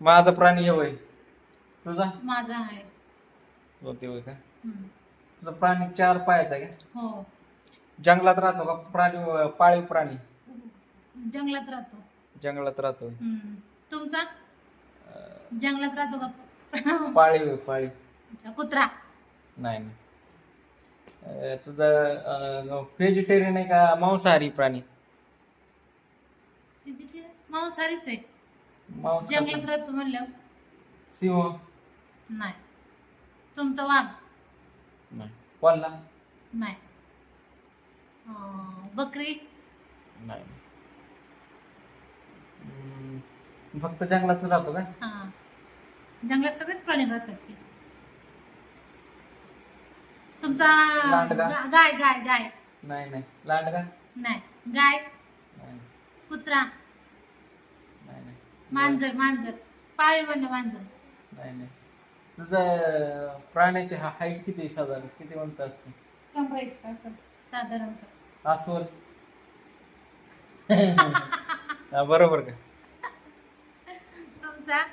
माझा प्राणी हे वय तुझा माझा आहे. होते वय का हम्म. तुझा प्राणी 4 पायाचा का हो. जंगलात राहतो का प्राणी पाळीव प्राणी जंगलात राहतो. जंगलात राहतो तुमचा जंगलात राहतो का? पाळीव पाळीव अच्छा, कुत्रा. नाही नाही तुझा व्हेजिटेरियन आहे का मांसाहारी प्राणी मांसाहारीच आहे. मांसाहारी जंगलात राहतो म्हणलं. सिंह नाही. तुमचा वाघ. नाही कोल्हा नाही. बकरी. नाही फक्त जंगलात राहतो का हा, जंगलात सगळेच प्राणी राहतात की. तुमचा लांडगा. गाय गाय गाय. नाही नाही लांडगा नाही. गाय. नाही कुत्रा. नाही नाही मांजर मांजर. पाळीव म्हणलं मांजर. नाही नाही तुझं प्राण्याची हाईट किती आहे साधारण किती उंच असते कमरा इतका असं साधारणतः. अस्वल हा, बरोबर का तुमचा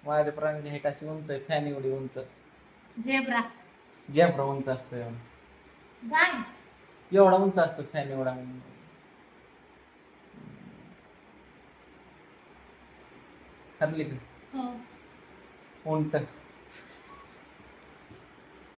माझ्या प्राण्याची हाईट अशी उंच आहे फॅन एवढी उंच झेब्रा. झेब्रा उंच असतो एवढा गाय. एवढा उंच असतो फॅन एवढा हरली का हो. उंट